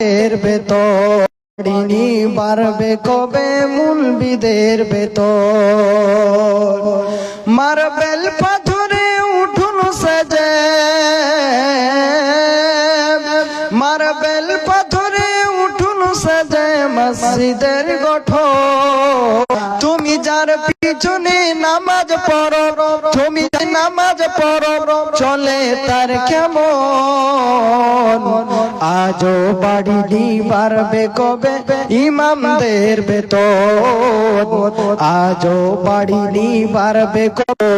এর বেতন ঋণী বাড়বে কবে মূলবিদের বেতন মার্বেল পাথরে উঠুন সাজে মার্বেল পাথরে উঠুন সাজে মসজিদের গঠন তুমি যার পিছনে নামাজ পড়ো তুমি নামাজ পড়ো চলে তার কেমন আজও বাড়ি বাড়বে কবে ইমামদের বেতন আজও বাড়ি বাড়বে কবে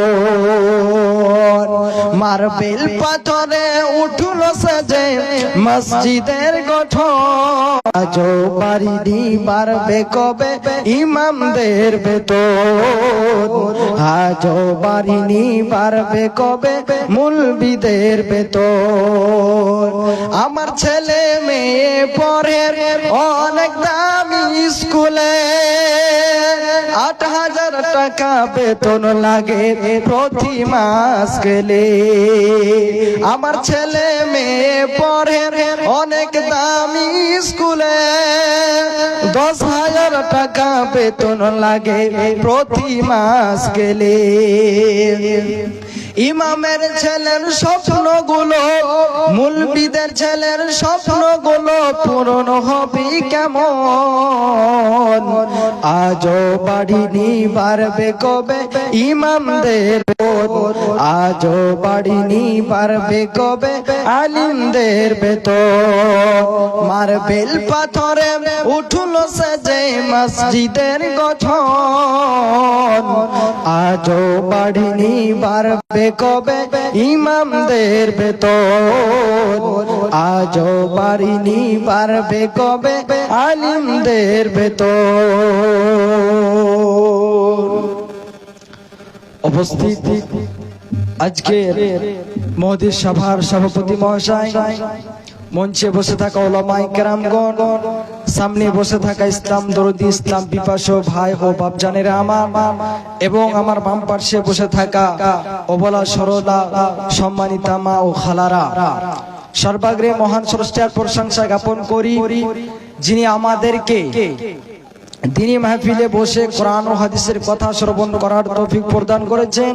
মার্বেল পাথরে উঠুন সাজে মসজিদের গঠন আজও বাড়ি বাড়বে কবে ইমামদের বেতন আজও বাড়ি বাড়বে কবে মূলবিদের বেতন আমার ছেলে মেয়ে পড়ে অনেক দামি স্কুলে ৮,০০০ টাকা বেতন লাগে প্রতি মাস গেলে আমার ছেলে মেয়ে পড়ে অনেক দামি স্কুলে ১০,০০০ টাকা বেতন লাগে প্রতি মাস গেলে ইমামের ছেলের স্বপ্নগুলো মুলবিদের ছেলের স্বপ্নগুলো পূরণ হবে কেমন আজও বাড়ি বাড়বে কবে ইমামদের আজও বাড়ি বাড়বে কবে আলিমদের বেতন মার্বেল পাথরে উঠুন সাজে মসজিদের গঠন আজও বাড়ি বাড়বে কবে ইমামদের বেতন আজও বাড়ি বাড়বে কবে আলিমদের বেতন উপস্থিত আজকের মহদিস সভার সভাপতি মহাশয় মঞ্চে বসে থাকা উলামায়ে কেরামগণ সামনে বসে থাকা ইসলাম দরদি ইসলাম পিপাসু ভাই ও বাপজানেরা আমার এবং আমার বাম পাশে বসে থাকা অবলা সরলা সম্মানিতা মা ও খালারা সর্বাগ্রে মহান স্রষ্টার প্রশংসা জ্ঞাপন করি যিনি আমাদেরকে দ্বীনি মাহফিলে বসে কোরআন ও হাদিসের কথা শ্রবণ করার তৌফিক প্রদান করেছেন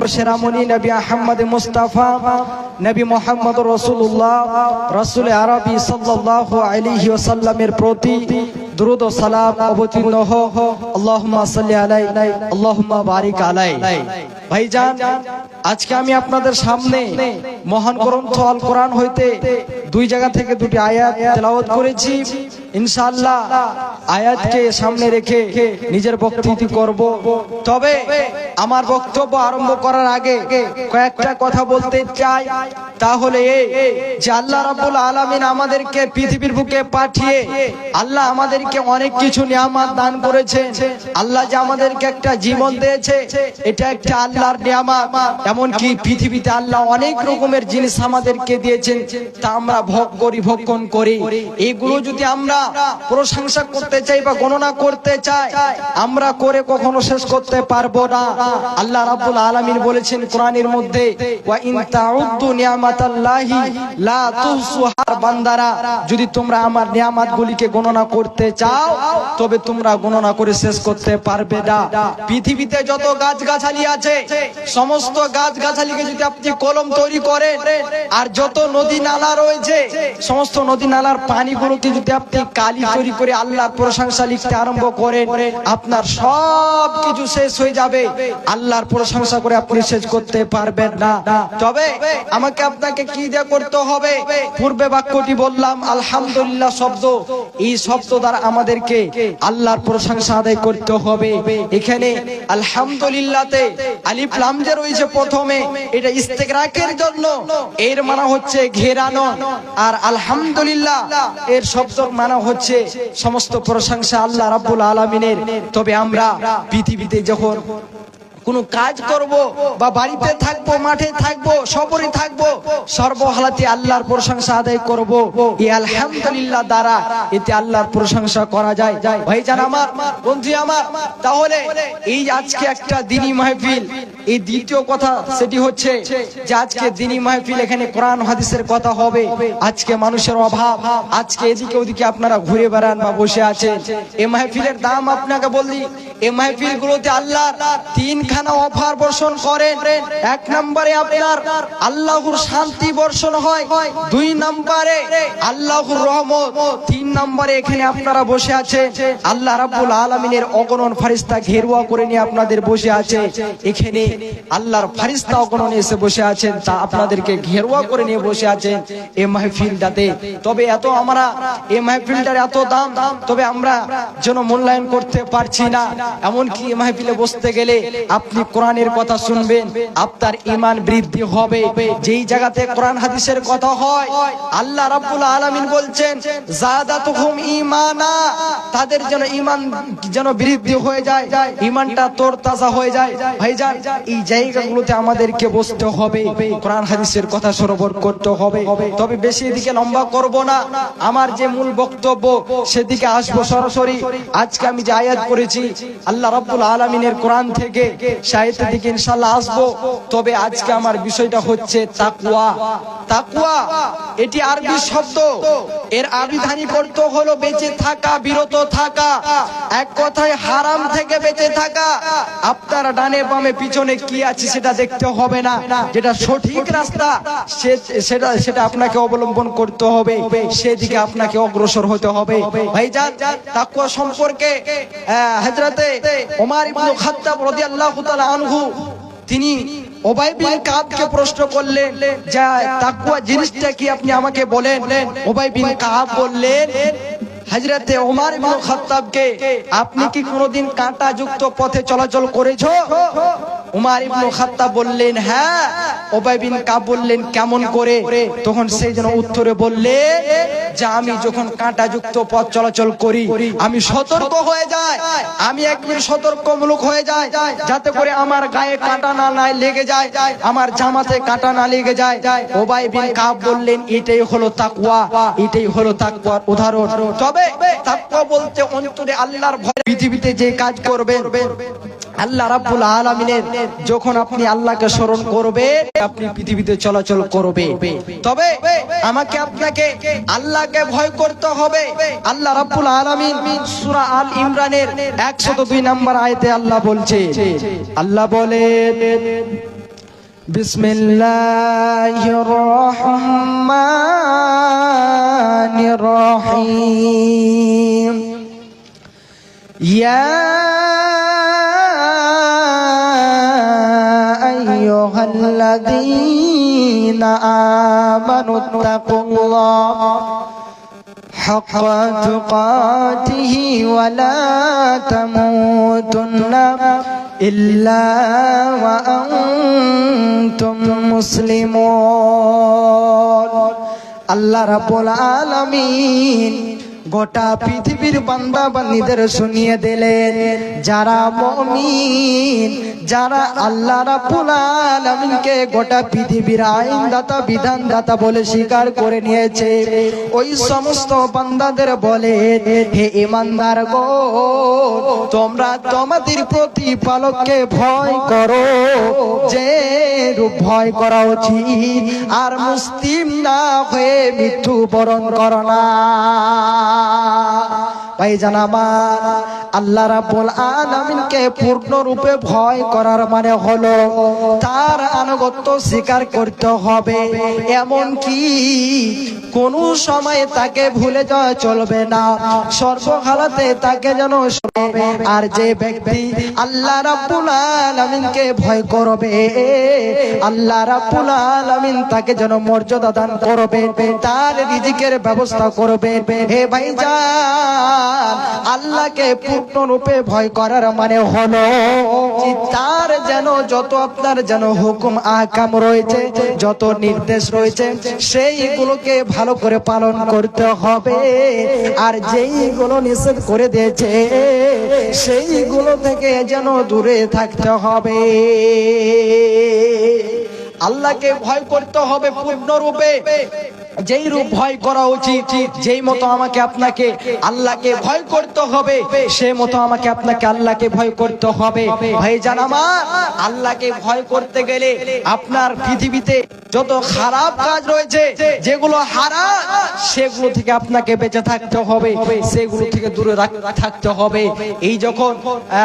সেরামনি নবী আহমদ মুস্তাফা নবী মুহাম্মদ রাসূলুল্লাহ রাসূল আরবি সাল্লাল্লাহু আলাইহি ওয়াসাল্লামের প্রতি দুরূদ ও সালাম অবতীর্ণ হোক আল্লাহুম্মা সাল্লি আলাইহি আল্লাহুম্মা বারিক আলাইহি ভাইজান আজকে আমি আপনাদের সামনে মহান গ্রন্থ আল কোরআন হইতে দুই জায়গা থেকে দুটি আয়াত তেলাওয়াত করেছি ইনশাআল্লাহ আয়াতকে সামনে রেখে নিজের বক্তব্য করব তবে আমার বক্তব্য আরম্ভ করার আগে কয়েকটা কথা বলতে চাই তাহলে যে আল্লাহ রাব্বুল আলামিন আমাদেরকে পৃথিবীর বুকে পাঠিয়ে আল্লাহ আমাদেরকে অনেক কিছু নিয়ামত দান করেছে আল্লাহ যে আমাদেরকে একটা জীবন দিয়েছে এটা একটা আল্লাহর নিয়ামত এমন কি পৃথিবীতে আল্লাহ অনেক রকমের জিনিস আমাদেরকে দিয়েছেন তা আমরা ভোগ করি ভক্ষণ করি এইগুলো যদি আমরা প্রশংসা করতে চাই বা গণনা করতে চাই আমরা করে কখনো শেষ করতে পারবো না আল্লাহ রাব্বুল আলামিন বলেছেন কোরআনের মধ্যে ওয়া ইন তাউদ্দু নিয়ামাতাল্লাহি লা তুহসুহা বান্দারা যদি তোমরা আমার নিয়ামতগুলিকে গণনা করতে চাও তবে তোমরা গণনা করে শেষ করতে পারবে না পৃথিবীতে যত গাছগাছালি আছে সমস্ত গাছগাছালিকে যদি আপনি কলম তৈরি করেন আর যত নদী নালা রয়েছে সমস্ত নদী নালার পানিগুলোকে যদি আপনি কালি তৈরি করে আল্লাহর প্রশংসা লিখতে আরম্ভ করেন আপনার সব কিছু শেষ হয়ে যাবে আল্লাহর প্রশংসা করে আপনি শেষ করতে পারবেন না তবে আমাকে আপনাকে কি দিয়ে করতে হবে পূর্বে বাক্যটি বললাম আলহামদুলিল্লাহ শব্দ এই শব্দ দ্বারা আমাদেরকে আল্লাহর প্রশংসা আদায় করতে হবে এখানে আলহামদুলিল্লাহতে আলিফ লাম যে রয়েছে প্রথমে এটা ইস্তেগরাকের জন্য এর মানে হচ্ছে ঘেরানো আর আলহামদুলিল্লাহ এর শব্দের মানে হচ্ছে সমস্ত প্রশংসা আল্লাহ রাব্বুল আলামিনের তবে আমরা পৃথিবীতে যখন কোনো কাজ করব বা বাড়িতে থাকবো, মাঠে থাকবো, সফরে থাকবো, সর্বহালাতে আল্লাহর প্রশংসা আদায় করব। এই আলহামদুলিল্লাহ দ্বারা এতে আল্লাহর প্রশংসা করা যায়। ভাইজান আমার, বন্ধু আমার, তাহলে এই আজকে একটা দ্বীনি মাহফিল, এই দ্বিতীয় কথা সেটি হচ্ছে যে আজকে দ্বীনি মাহফিল, এখানে কোরআন হাদিসের কথা হবে। আজকে মানুষের অভাব, আজকে এদিকে ওদিকে আপনারা ঘুরে বেড়ান বা বসে আছেন। এই মাহফিলের দাম আপনাকে বলি, এই মাহফিল গুলোতে আল্লাহ তিনখানা অফার বর্ষণ করেন। এক নম্বরে আপনার আল্লাহর শান্তি বর্ষণ হয়, দুই নম্বরে আল্লাহর রহমত, তিন নম্বরে এখানে আপনারা বসে আছেন আল্লাহ রাব্বুল আলামিনের অগণন ফেরেশতা ঘেরুয়া করে নিয়ে আপনাদের বসে আছে। এখানে আল্লাহর ফেরেশতা অগণন এসে বসে আছেন, তা আপনাদেরকে ঘেরুয়া করে নিয়ে বসে আছেন এই মাহফিলটাতে। তবে এত আমরা এই মাহফিলটার এত দাম, তবে আমরা যেন মূল্যায়ন করতে পারছি না। এমনকি এই মাহফিলে বসতে গেলে আপনি কোরআনের কথা শুনবেন, আপনার ঈমান বৃদ্ধি হবে। যেই জায়গাতে কোরআন হাদিসের কথা হয়, আল্লাহ রাব্বুল আলামিন বলছেন যাদাতুহুম ঈমানা, তাদের যেন ঈমান যেন বৃদ্ধি হয়ে যায়, ঈমানটা তরতাজা হয়ে যায়। ভাইজান, এই জায়গাগুলোতে আমাদেরকে বসতে হবে, কোরআন হাদিসের কথা শ্রবণ করতে হবে। তবে বেশি এদিকে লম্বা করব না, আমার যে মূল বক্তব্য সেদিকে আসবো সরাসরি। আজকে আমি যে আয়াত পড়েছি আল্লাহ রাব্বুল আলামিনের কোরআন থেকে, সেই আয়াতের দিকে ইনশাআল্লাহ আসবো। তবে আজকে আমার বিষয়টা হচ্ছে তাকওয়া। তাকওয়া এটি আরবি শব্দ, এর আবিধানিক অর্থ হলো বেঁচে থাকা, বিরত থাকা, এক কথায় হারাম থেকে বেঁচে থাকা। আপনার ডানে বামে পিছনে কি আছে সেটা দেখতে হবে না, যেটা সঠিক রাস্তা সেটা আপনাকে অবলম্বন করতে হবে, সেদিকে আপনাকে অগ্রসর হতে হবে। ভাইজান, তাকওয়া সম্পর্কে হযরতে ওমর ইবনে খাত্তাব রাদিয়াল্লাহু তাআলা আনহু তিনি উবাই বিন কাবকে প্রশ্ন করলেন যে তাকওয়া জিনিসটা কি, আপনি আমাকে বলেন। উবাই বিন কাব বললেন হযরতে ওমর ইবনে খাত্তাবকে, আপনি কি কোনোদিন কাঁটাযুক্ত পথে চলাচল করেছো? উমর ইবনে খাত্তাব বললেন হ্যাঁ। উবাই বিন কাব বললেন কেমন করে? তখন সেই জন্য উত্তরে বললেন যে আমি যখন কাঁটাযুক্ত পথ চলাচল করি আমি সতর্ক হয়ে যাই, আমি একবার সতর্কমূলক হয়ে যাই যাতে করে আমার গায়ে কাঁটা না লেগে যায়, আমার জামাতে কাঁটা না লেগে যায়। উবাই বিন কাব বললেন এটাই হলো তাকওয়া, এটাই হলো তাকওয়ার উদাহরণ। তবে তাকওয়া বলতে অন্তরে আল্লাহর ভয়, পৃথিবীতে যে কাজ করবেন আল্লাহ রাব্বুল আলামিনের, যখন আপনি আল্লাহকে স্মরণ করবেন আপনি পৃথিবীতে চলাচল করবে। তবে আমাকে আপনাকে আল্লাহকে ভয় করতে হবে। আল্লাহ রাব্বুল আলামিন সূরা আল ইমরানের 102 নম্বর আয়াতে আল্লাহ বলছে, আল্লাহ বলেন বিসমিল্লাহির রহমানির রহিম, ইয়া আইয়ুহাল্লাযীনা আমানুত্তাকুল্লাহ হাক্কা তুকাতিহি ওয়া লা তামুতুন্না ইল্লা ওয়া আনতুম মুসলিমুন। আল্লাহ রাব্বুল আলামিন গোটা পৃথিবীর বান্দা বান্দীদের শুনিয়ে দিলেন, যারা মুমিন, যারা আল্লাহ রাব্বুল আলামিনকে গোটা পৃথিবীর আইনদাতা বিধানদাতা বলে স্বীকার করে নিয়েছে, ওই সমস্ত বান্দাদের বলে হে ঈমানদারগণ, তোমরা তোমাদের প্রতিপালককে ভয় করো যে রূপ ভয় করা উচিত, আর মুসলিম না হয়ে মৃত্যুবরণ করো না। ভাইজান আমার, আল্লাহ রাব্বুল আলামিনকে পূর্ণরূপে ভয় করার মানে হলো তার আনুগত্য স্বীকার করতে হবে, এমন কি কোন সময় তাকে ভুলে যাওয়া চলবে না, সর্বহালাতে তাকে যেন স্মরণ। আর যে ব্যক্তি আল্লাহ রাব্বুল আলামিনকে ভয় করবে, আল্লাহ রাব্বুল আলামিন তাকে যেন মর্যাদা দান করবে, তার রিজিকের ব্যবস্থা করবে। হে ভাইজান, আল্লাহকে পূর্ণরূপে ভয় করার মানে হলো যে তার যেন যত আপনার যেন হুকুম আহকাম রয়েছে, যত নির্দেশ রয়েছে, সেইগুলোকে ভালো করে পালন করতে হবে। আর যেইগুলো নিষেধ করে দিয়েছে সেইগুলো থেকে যেন দূরে থাকতে হবে। আল্লাহকে ভয় করতে হবে পূর্ণরূপে, যেই রূপ ভয় করা উচিত, যেই মতো আমাকে আপনাকে আল্লাহকে ভয় করতে হবে, সেই মতো আমাকে আপনাকে আল্লাহকে ভয় করতে হবে। ভাইজান আমার, আল্লাহকে ভয় করতে গেলে আপনার পৃথিবীতে যত খারাপ কাজ রয়েছে, যেগুলো হারাম, সেগুলো থেকে আপনাকে বেঁচে থাকতে হবে, সেগুলো থেকে দূরে থাকতে হবে। এই যখন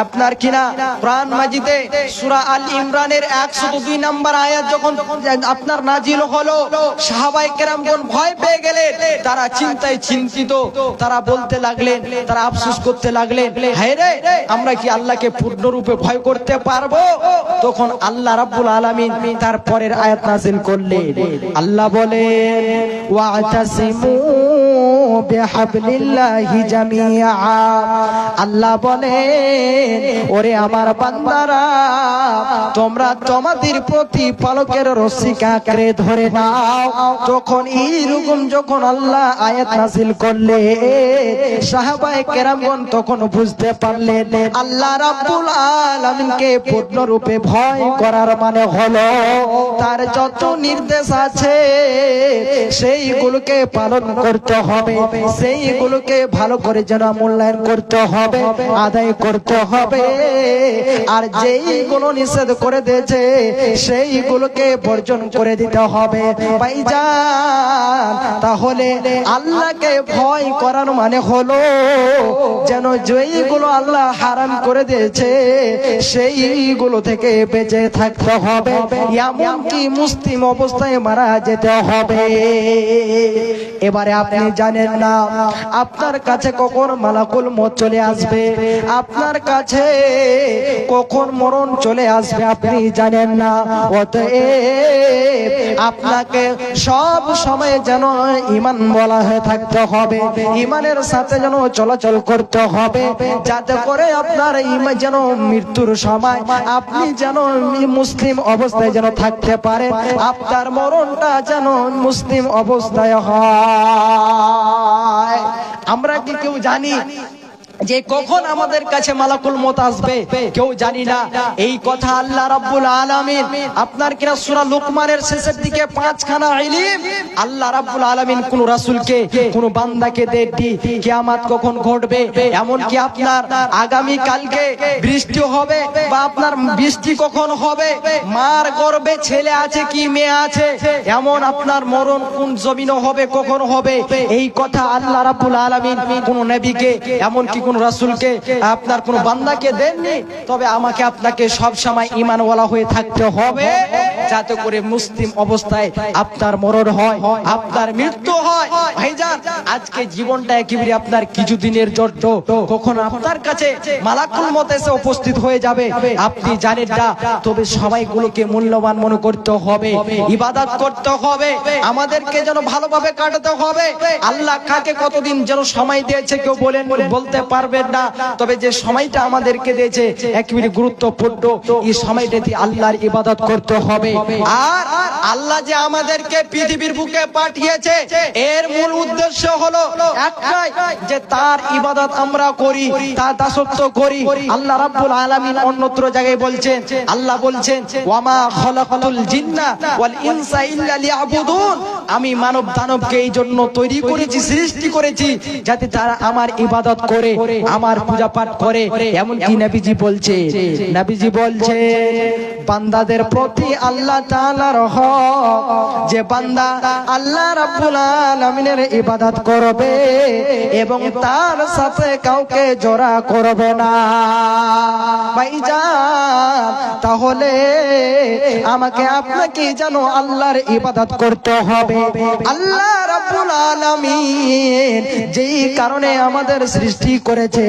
আপনার কিনা কোরআন মাজিদে সূরা আল ইমরানের 102 নম্বর আয়াত যখন আপনার নাজিল হলো, সাহাবায়ে কেরামগণ ভয় পেয়ে গেলেন, তারা চিন্তায় চিন্তিত, তারা বলতে লাগলেন, তারা আফসোস করতে লাগলেন, হায় রে, আমরা কি আল্লাহকে পূর্ণরূপে ভয় করতে পারবো? তখন আল্লাহ রাব্বুল আলামিন তার পরের আয়াত নাযিল করলেন। আল্লাহ বলেন, ওয়াতাসিমু বিহাবলিল্লাহি জামিআ। আল্লাহ বলেন, ওরে আমার বান্দারা, তোমরা তোমাদের প্রতিপালকের রশি কাঁকড়ে ধরে নাও। তখন এইরকম যখন আল্লাহ আয়াত নাযিল করলে, সাহাবায়ে কেরামগণ তখন বুঝতে পারলেন আল্লাহ রাব্বুল আলামিনকে পূর্ণরূপে ভয় করার মানে হলো তার যত নির্দেশ আছে সেইগুলোকে পালন করতে হবে, সেইগুলোকে ভালো করে যেন মূল্যায়ন করতে হবে, আদায় করতে হবে। আর যেইগুলো নিষেধ করে দিয়েছে সেইগুলোকে বর্জন করে দিতে হবে। ভাইজান, তাহলে আল্লাহকে ভয় করার মানে হলো যেন যেইগুলো আল্লাহ হারাম করে দিয়েছে সেইগুলো থেকে বেঁচে থাকতে হবে, এমনকি মুসলিম অবস্থায় মারা যেতে হবে। এবারে আপনি জানেন না আপনার কাছে কখন মালাকুল মউত চলে আসবে, আপনার কাছে কখন মরণ চলে আসবে আপনি জানেন না। অতএব আপনাকে সব সময় যেন ঈমান বলা হয়ে থাকতে হবে, ঈমানের সাথে যেন চলাচল করতে হবে, যাতে করে আপনার ঈমান যেন মৃত্যুর সময় আপনি যেন মুসলিম অবস্থায় যেন থাকতে পারেন, আপনার মরণটা যেন মুসলিম অবস্থায় হয়। আমরা কি কেউ জানি যে কখন আমাদের কাছে মালাকুল মউত আসবে? কেউ জানি না। এই কথা আল্লাহ রাব্বুল আলামিন আপনার কিনা সূরা লুকমানের শেষের দিকে 5খানা ইলম আল্লাহ রাব্বুল আলামিন কোন রাসূলকে কোন বান্দাকে দেননি। কিয়ামত কখন ঘটবে, এমন কি আপনার আগামী কালকে বৃষ্টি হবে বা আপনার বৃষ্টি কখন হবে, মার গর্ভে ছেলে আছে কি মেয়ে আছে, এমন আপনার মরণ কোন জমিনে হবে, কখন হবে, এই কথা আল্লাহ রাব্বুল আলামিন কোন নবীকে এমন কি কোন রাসূলকে আপনার কোন বান্দাকে দেননি। তবে আমাকে আপনাকে সব সময় ঈমানওয়ালা হয়ে থাকতে হবে, যাতে করে মুসলিম অবস্থায় আপনার মরণ হয়, আপনার মৃত্যু হয়। ভাইজান, আজকে জীবনটা একেবারে আপনার কিছুদিনের জন্য, কখন আপনার কাছে মালাকুল মউত এসে উপস্থিত হয়ে যাবে আপনি জানেন না। তবে সময়গুলোকে মূল্যবান মনে করতে হবে, ইবাদত করতে হবে, আমাদেরকে যেন ভালোভাবে কাটাতে হবে। আল্লাহ কাকে কতদিন যেন সময় দিয়েছে কেউ বলতে পারবেন না, তবে যে সময়টা আমাদেরকে দিয়েছে একেবারে গুরুত্বপূর্ণ। এই সময়টাতে আল্লাহর ইবাদত করতে হবে। আর আল্লাহ যে আমাদেরকে পৃথিবীর বুকে পাঠিয়েছে এর মূল উদ্দেশ্য হলো একটাই, যে তার ইবাদত আমরা করি, তার দাসত্ব করি। আল্লাহ রাব্বুল আলামিন অন্যত্র জায়গায় বলছেন, আল্লাহ বলছেন, ওয়ামা খালাকাতুল জিন্না ওয়াল ইনসা ইল্লা লিয়াবুদুন। আমি মানব দানবকে এই জন্য তৈরি করেছি, সৃষ্টি করেছি, যাতে তারা আমার ইবাদত করে, আমার পূজা পাঠ করে। এমন কি নবীজি বলছে, নবীজি বলছে বান্দাদের প্রতি আল্লাহ তাআলার হক, যে বান্দা আল্লাহ রাব্বুল আলামিনের ইবাদত করবে এবং তার সাথে কাউকে জোড়া করবে না। ভাইজান, তাহলে আমাকে আপনাকে যেন আল্লাহর ইবাদত করতে হবে। আল্লাহ রাব্বুল আলামিন যেই কারণে আমাদের সৃষ্টি করেছে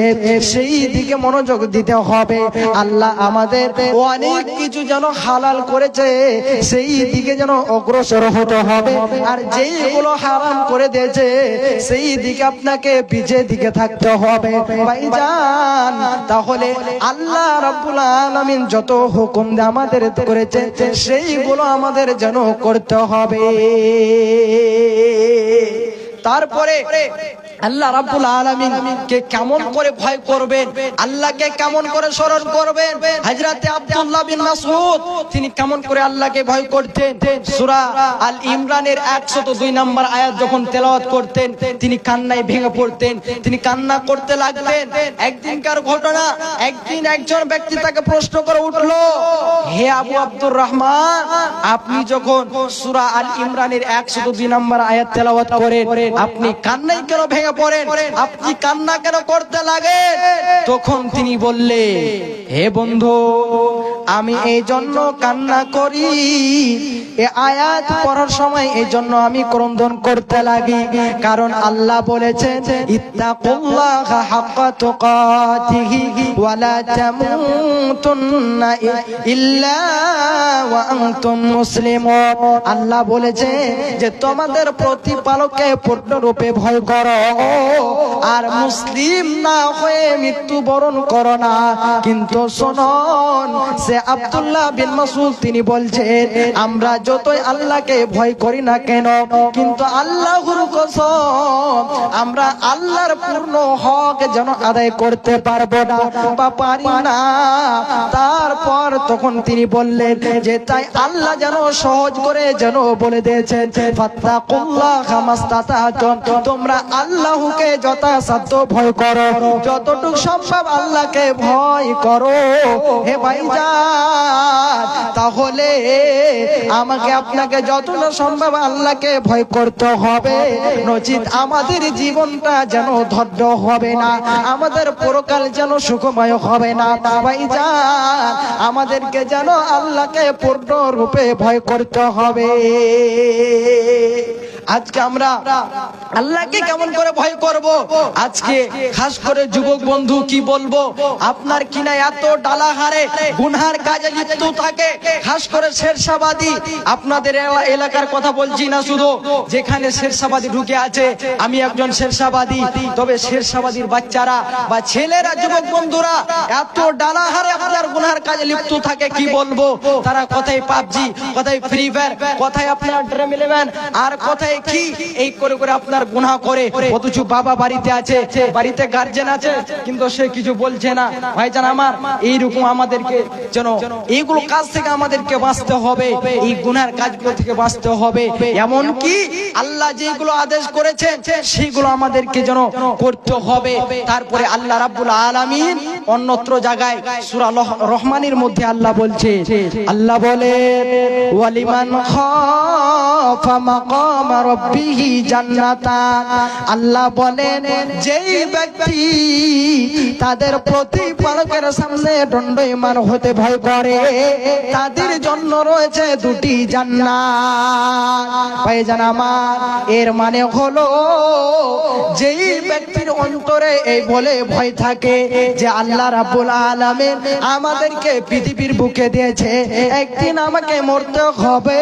সেই দিকে মনোযোগ দিতে হবে। আল্লাহ আমাদের অনেক কিছু যেন হালাল করেছে সেই দিকে যেন অগ্রসর হতে হবে, আর যেইগুলো হারাম করে দিয়েছে সেই দিকে আপনাকে পিছের দিকে থাকতে হবে ভাইজান। তাহলে আল্লাহ রাব্বুল আলামিন যত হুকুম আমাদের করেছে সেইগুলো আমাদের যেন করতে হবে। তারপরে আল্লাহ রাব্বুল আলামিন কে কেমন করে ভয় করবেন, আল্লাহকে কেমন করে স্মরণ করবেন। হযরতে আব্দুল্লাহ বিন মাসউদ তিনি কেমন করে আল্লাহকে ভয় করতেন। সূরা আল ইমরানের 102 নম্বর আয়াত যখন তেলাওয়াত করতেন তিনি কান্নায় ভেঙে পড়তেন, তিনি কান্না করতে লাগলেন। একদিনকার ঘটনা, একদিন একজন ব্যক্তি তাকে প্রশ্ন করে উঠলো, হে আবু আব্দুর রহমান, আপনি যখন সূরা আল ইমরানের 102 নম্বর আয়াত তেলাওয়াত করেন আপনি কান্নায় কেন ভেঙে পড়েন, আপনি কান্না কেন করতে লাগেন? তখন তিনি বললে, হে বন্ধু, আমি এই জন্য কান্না করি, এই আয়াত পড়ার সময় এই জন্য আমি ক্রন্দন করতে লাগি, কারণ আল্লাহ বলেছেন ইত্তাকুল্লাহা হাক্কা তুকাতিহি ওয়া লা তামুতুন্না ইল্লা ওয়া আনতুম মুসলিমুন। আল্লাহ বলেছে যে তোমাদের প্রতিপালককে পূর্ণরূপে ভয় করো আর মুসলিম না হয়ে মৃত্যুবরণ করো না। কিন্তু শুনুন, সে আব্দুল্লাহ বিন মাসউদ তিনি বলছেন আমরা যতই আল্লাহকে ভয় করি না কেন কিন্তু আল্লাহর কসম আমরা আল্লাহর পূর্ণ হক যেন আদায় করতে পারবো না বা পারি না। তারপর তখন তিনি বললেন যে তাই আল্লাহ যেন সহজ করে যেন বলে দিয়েছেন ফাত্তাকুল্লাহা মাস্তাতাতুম, তোমরা আল্লাহকে যথাসাধ্য ভয় করো, যতটুকু সম্ভব আল্লাহকে ভয় করো। হে ভাইজান, তাহলে আমাকে আপনাকে যতটা সম্ভব আল্লাহকে ভয় করতে হবে, নচিত আমাদের জীবনটা যেন ধন্য হবে না, আমাদের পরকাল যেন সুখময় হবে না। ভাইজান, আমাদেরকে যেন আল্লাহকে পূর্ণ রূপে ভয় করতে হবে। আজকে আমরা আল্লাহকে কেমন করে ভয় করব? আজকে খাস করে যুবক বন্ধু কি বলবো, আপনার কিনা এত ডালাহারে গুনহার কাজে লিপ্ত থাকে, খাস করে শেরশাবাদী, আপনাদের এলাকার কথা বলছি না শুধু, যেখানে শেরশাবাদী ঢুকে আছে, আমি একজন শেরশাবাদী, তবে শেরশাবাদীর বাচ্চারা বা ছেলেরা, যুবক বন্ধুরা এত ডালাহারে আপনার গুনহার কাজে লিপ্ত থাকে কি বলবো। তারা কোথায় পাবজি, কোথায় ফ্রি ফায়ার, কোথায় আপনার ড্রিম 11 আর কোথায় কি এই করে করে আপনার গুনাহ করে, অথচ বাবা বাড়িতে আছে, বাড়িতে গার্জেন আছে, কিন্তু সে কিছু বলছে না। ভাইজান আমার, এইরকম আমাদেরকে যেন এইগুলো কাজ থেকে আমাদেরকে বাঁচতে হবে, এই গুনার কাজগুলো থেকে বাঁচতে হবে। এমন কি আল্লাহ যেগুলো আদেশ করেছেন সেগুলো আমাদেরকে যেন করতে হবে। তারপরে আল্লাহ রাব্বুল আলামিন অন্যত্র জায়গায় সূরা রহমানের মধ্যে আল্লাহ বলছে, আল্লাহ বলে ওয়ালিমান খাফা মাকাম রাব্বিহি জান্নাতান। আল্লাহ বলেন যেই ব্যক্তি তাদের প্রতিপালকের সামনে দণ্ডায়মান হতে ভয় করে তাদের জন্য রয়েছে দুটি জান্নাত। ভাইজান আমার, এর মানে হলো যেই ব্যক্তির অন্তরে এই বলে ভয় থাকে যে আল্লাহ রাব্বুল আলামিন আমাদেরকে পৃথিবীর বুকে দিয়েছে, একদিন আমাকে মরতে হবে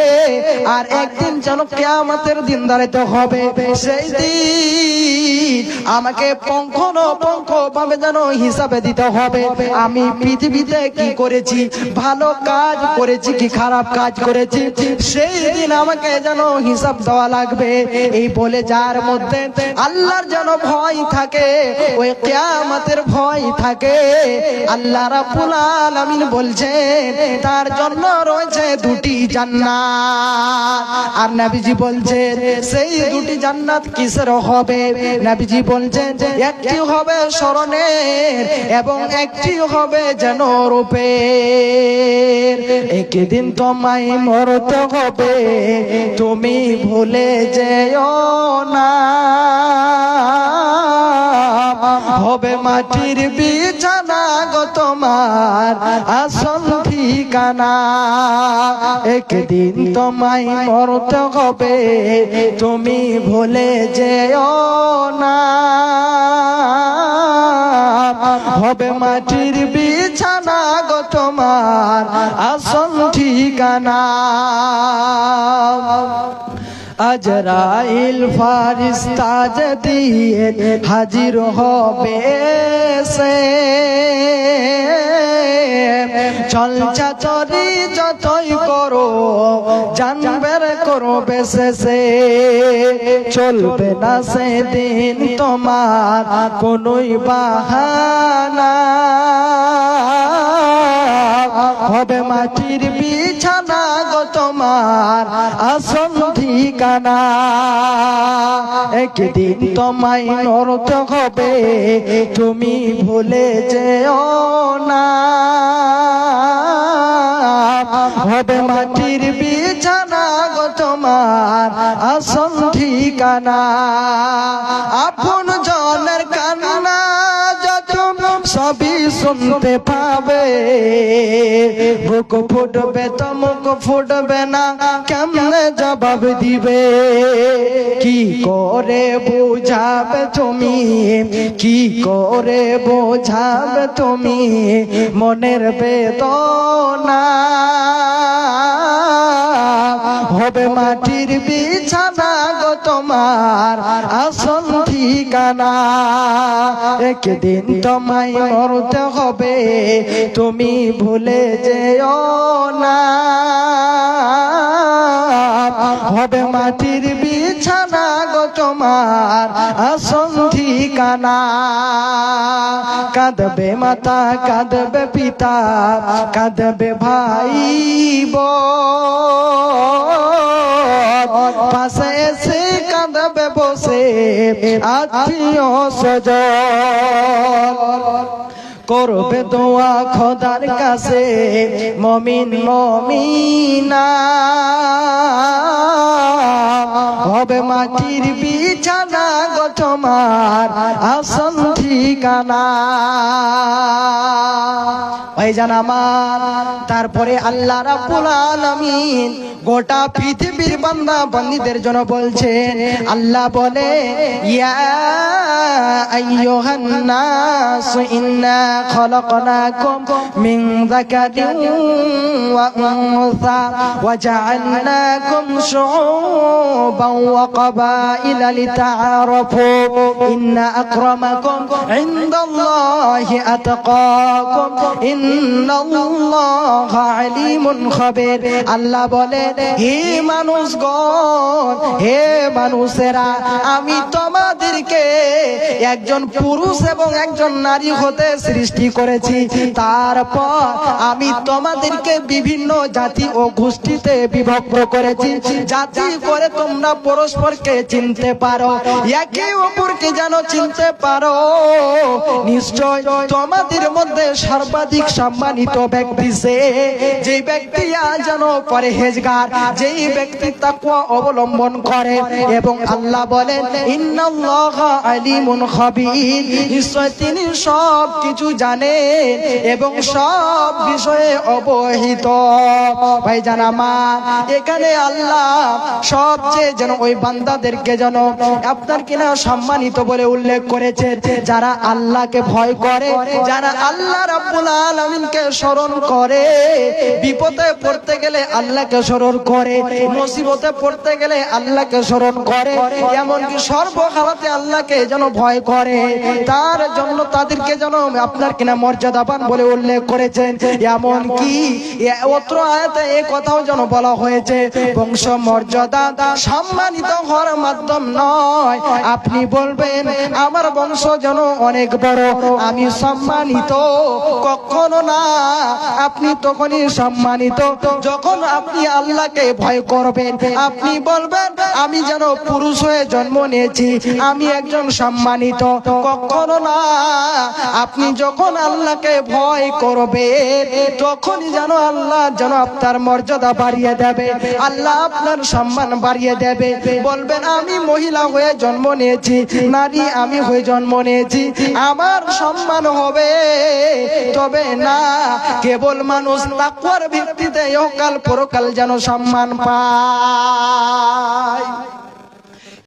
আর একদিন যেন কিয়ামতের দিন দাঁড়াতে হবে, সেই দিন আমাকে পঙ্খ ভাবে যেন হিসাবে দিতে হবে আমি পৃথিবীতে কি করেছি, ভালো কাজ করেছি কি খারাপ কাজ করেছি, সেই দিন আমাকে যেন হিসাব দেওয়া লাগবে। এই বলে যার মধ্যে আল্লাহর যেন ভয় থাকে, ওই কিয়ামতের ভয় থাকে, আল্লাহ রাব্বুল আলামিন বলছেন তার জন্য রয়েছে দুটি জান্নাত। আর নবীজি বলছেন সেই দুটি জান্নাত কিসের হবে? নবীজি বলছেন একটি হবে স্মরণের এবং একটি হবে যেন রূপের। একদিন তোমায় মরতে হবে, তুমি ভুলে যেও না, হবে মাটির বিছানা গো তোমার আসল ঠিকানা একদিন তোমায় মরতে হবে তুমি ভুলে যেও না হবে মাটির বিছানা গো তোমার আসল ঠিকানা আজরাইল ফারিস্তা যদি হাজির হবে সে চলচা চরি যতই করো জানবের করবে সে চলবে না সেদিন তোমার কোনোই বাহানা হবে মাটির বিছানা গো তোমার আসল ঠিকানা একদিন তোমায় মরতে হবে তুমি ভুলে যেও না হবে মাটির বিছানা গো তোমার আসল ঠিকানা আপন জনের কান্না যত সবই শুনতে পাবে বুক ফুটবে তো মুখ ফুটবে না কেমনে জবাব দিবে কি করে বুঝাবে তুমি কি করে বোঝাবে তুমি মনের বেদনা হবে মাটির বিছানা গো তোমার আসল ঠিকানা একদিন তোমায় মরতে হবে তুমি ভুলে যেও না হবে মাটির বিছানা গো তোমার আসল ঠিকানা কাঁদবে মাতা কাঁদবে পিতা কাঁদবে ভাই পাশে এসে কাঁদবে বসে আত্মীয় স্বজন করবে দোয়া খোদার কাছে মমিন মমিনা হবে মাটির বিছানা গো তোমার আসল ঠিকানা ভাইজান আমার তারপরে আল্লাহ রাব্বুল আলামিন গোটা পৃথিবীর বান্দা বান্দীদের জন্য বলছেন আল্লাহ বলে ইয়া আইয়ুহান নাস ইন্না খলাকনাকুম মিন যাকারিন ওয়া উনসা ওয়া জাআলনাকুম শুউবান ওয়া ক্বাবাইলা লিতাআরাফু ইন্না আকরামাকুম ইনদাল্লাহি আতকাকুম ইন্নাল্লাহা আলিমুন খাবীর আল্লাহ বলেন হে মানুষগণ হে মানুষেরা আমি তোমাদেরকে একজন পুরুষ এবং একজন নারী হতে সৃষ্টি করেছি তারপর আমি তোমাদেরকে বিভিন্ন জাতি ও গোষ্ঠীতে বিভক্ত করেছি জাতি করে তোমরা পরস্পরকে চিনতে পারো একে অপরকে যেন চিনতে পারো নিশ্চয় তোমাদের মধ্যে সর্বাধিক সম্মানিত ব্যক্তি সে যে ব্যক্তি যেন পরহেজগার যেই ব্যক্তি তাকওয়া অবলম্বন করে এবং আল্লাহ বলেন ইন্নাল্লাহা আলিমুন খাবীর নিশ্চয় তিনি সব কিছু জানেন এবং সব বিষয়ে অবহিত ভাইজান আমার এখানে আল্লাহ সবচেয়ে যেন ওই বান্দাদেরকে যেন আপনার কিনা সম্মানিত বলে উল্লেখ করেছে যারা আল্লাহকে ভয় করে যারা আল্লাহ রাব্বুল আলামিনকে স্মরণ করে বিপদে পড়তে গেলে আল্লাহকে স্মরণ করে মুসিবতে পড়তে গেলে আল্লাহকে স্মরণ করে এমনকি সর্বহালাতে আল্লাহকে যেন ভয় করে তার জন্য তাদেরকে যেন আপনার কিনা মর্যাদাবান বলে উল্লেখ করেছেন এমনকি অত্র আয়াতে এই কথাও যেন বলা হয়েছে বংশ মর্যাদা সম্মানিত হওয়ার মাধ্যম নয় আপনি বলবেন আমার বংশ যেন অনেক বড় আমি সম্মানিত কখনো না আপনি তখনই সম্মানিত যখন আপনি আল্লাহ আল্লাহকে ভয় করবেন। আপনি বলবেন আমি যেন পুরুষ হয়ে জন্ম নিয়েছি, আমি একজন সম্মানিত। কখনো না, আপনি যখন আল্লাহকে ভয় করবেন তখনই যেন আল্লাহ যেন আপনার মর্যাদা বাড়িয়ে দেবে, আল্লাহ আপনার সম্মান বাড়িয়ে দেবে। বলবেন আমি মহিলা হয়ে জন্ম নিয়েছি, নারী আমি হয়ে জন্ম নিয়েছি, আমার সম্মান হবে। তবে না, কেবল মানুষ তাকওয়ার ভিত্তিতে ইহকাল পরকাল যেন সম্মান পায়।